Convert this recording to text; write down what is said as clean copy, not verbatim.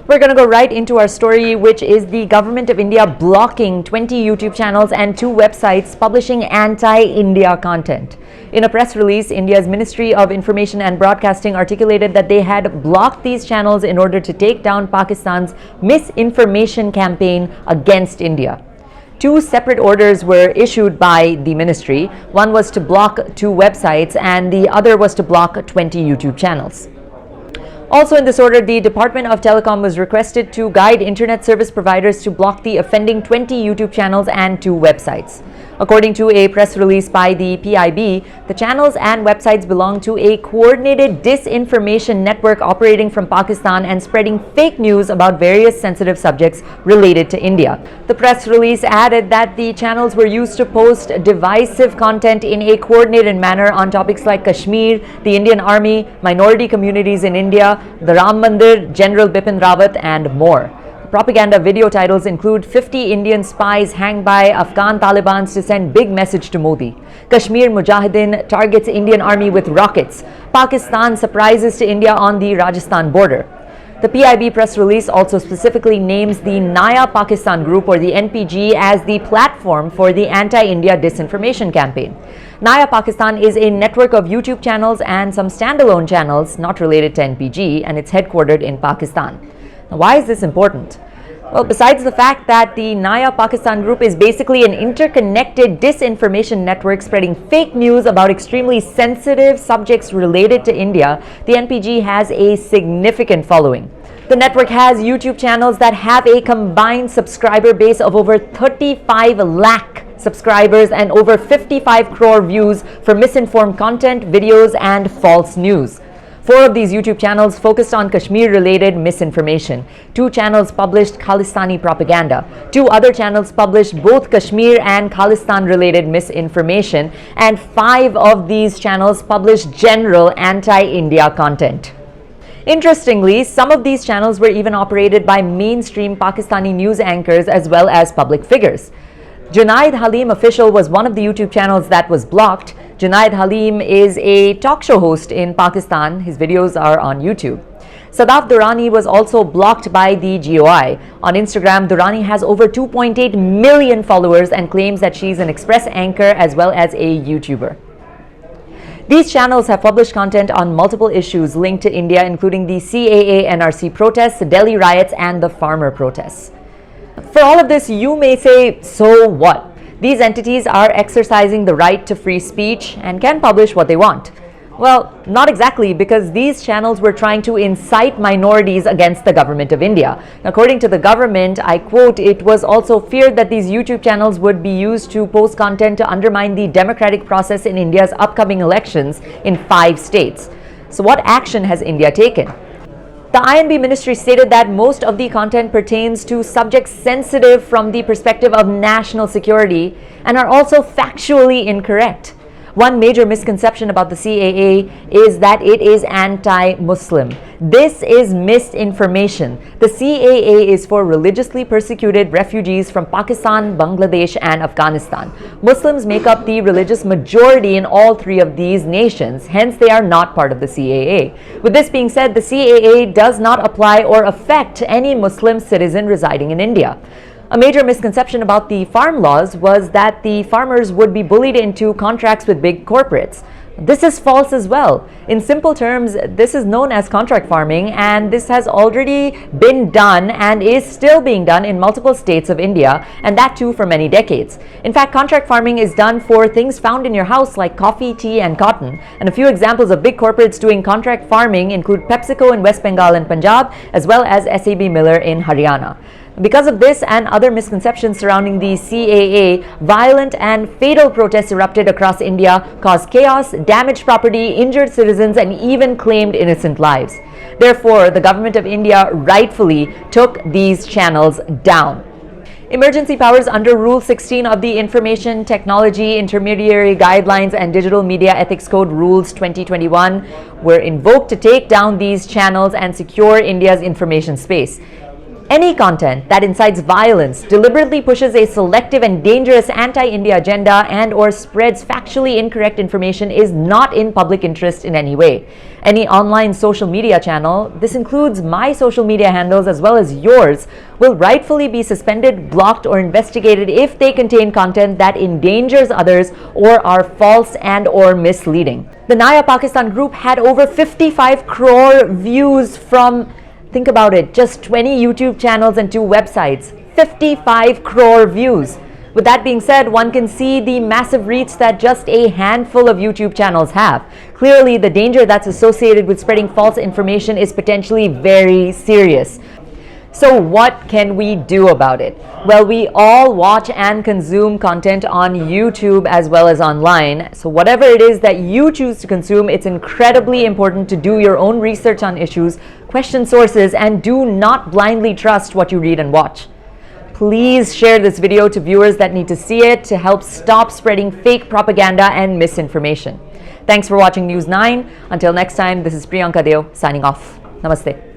We're going to go right into our story, which is the government of India blocking 20 YouTube channels and 2 websites publishing anti-India content. In a press release, India's Ministry of Information and Broadcasting articulated that they had blocked these channels in order to take down Pakistan's misinformation campaign against India. 2 separate orders were issued by the ministry. One was to block 2 websites and the other was to block 20 YouTube channels. Also in this order, the Department of Telecom was requested to guide internet service providers to block the offending 20 YouTube channels and 2 websites. According to a press release by the PIB, the channels and websites belong to a coordinated disinformation network operating from Pakistan and spreading fake news about various sensitive subjects related to India. The press release added that the channels were used to post divisive content in a coordinated manner on topics like Kashmir, the Indian Army, minority communities in India, the Ram Mandir, General Bipin Rawat, and more. Propaganda video titles include 50 Indian spies hang by Afghan Taliban to send big message to Modi. Kashmir Mujahideen targets Indian army with rockets. Pakistan surprises to India on the Rajasthan border. The PIB press release also specifically names the NAYA Pakistan Group, or the NPG, as the platform for the anti-India disinformation campaign. NAYA Pakistan is a network of YouTube channels and some standalone channels not related to NPG, and it's headquartered in Pakistan. Now, why is this important? Well, besides the fact that the NAYA Pakistan Group is basically an interconnected disinformation network spreading fake news about extremely sensitive subjects related to India, the NPG has a significant following. The network has YouTube channels that have a combined subscriber base of over 35 lakh subscribers and over 55 crore views for misinformed content, videos, and false news. 4 of these YouTube channels focused on Kashmir-related misinformation. 2 channels published Khalistani propaganda. 2 other channels published both Kashmir and Khalistan-related misinformation. And 5 of these channels published general anti-India content. Interestingly, some of these channels were even operated by mainstream Pakistani news anchors as well as public figures. Junaid Halim Official was one of the YouTube channels that was blocked. Junaid Halim is a talk show host in Pakistan. His videos are on YouTube. Sadaf Durrani was also blocked by the GOI. On Instagram, Durrani has over 2.8 million followers and claims that she's an express anchor as well as a YouTuber. These channels have published content on multiple issues linked to India, including the CAA-NRC protests, the Delhi riots, and the farmer protests. For all of this, you may say, so what? These entities are exercising the right to free speech and can publish what they want. Well, not exactly, because these channels were trying to incite minorities against the government of India. According to the government, I quote, it was also feared that these YouTube channels would be used to post content to undermine the democratic process in India's upcoming elections in 5 states. So what action has India taken? The INB ministry stated that most of the content pertains to subjects sensitive from the perspective of national security and are also factually incorrect. One major misconception about the CAA is that it is anti-Muslim. This is misinformation. The CAA is for religiously persecuted refugees from Pakistan, Bangladesh, and Afghanistan. Muslims make up the religious majority in all 3 of these nations, hence they are not part of the CAA. With this being said, the CAA does not apply or affect any Muslim citizen residing in India. A major misconception about the farm laws was that the farmers would be bullied into contracts with big corporates. This is false as well. In simple terms, this is known as contract farming, and this has already been done and is still being done in multiple states of India, and that too for many decades. In fact, contract farming is done for things found in your house like coffee, tea, and cotton. And a few examples of big corporates doing contract farming include PepsiCo in West Bengal and Punjab, as well as SAB Miller in Haryana. Because of this and other misconceptions surrounding the CAA, violent and fatal protests erupted across India, caused chaos, damaged property, injured citizens, and even claimed innocent lives. Therefore, the government of India rightfully took these channels down. Emergency powers under Rule 16 of the Information Technology Intermediary Guidelines and Digital Media Ethics Code Rules 2021 were invoked to take down these channels and secure India's information space. Any content that incites violence, deliberately pushes a selective and dangerous anti-India agenda and/or spreads factually incorrect information is not in public interest in any way. Any online social media channel, this includes my social media handles as well as yours, will rightfully be suspended, blocked, or investigated if they contain content that endangers others or are false and/or misleading. The NAYA Pakistan Group had over 55 crore views from, think about it, just 20 YouTube channels and 2 websites. 55 crore views. With that being said, one can see the massive reach that just a handful of YouTube channels have. Clearly, the danger that's associated with spreading false information is potentially very serious. So what can we do about it? Well, we all watch and consume content on YouTube as well as online. So whatever it is that you choose to consume, it's incredibly important to do your own research on issues, question sources, and do not blindly trust what you read and watch. Please share this video to viewers that need to see it to help stop spreading fake propaganda and misinformation. Thanks for watching News 9. Until next time, this is Priyanka signing off. Namaste.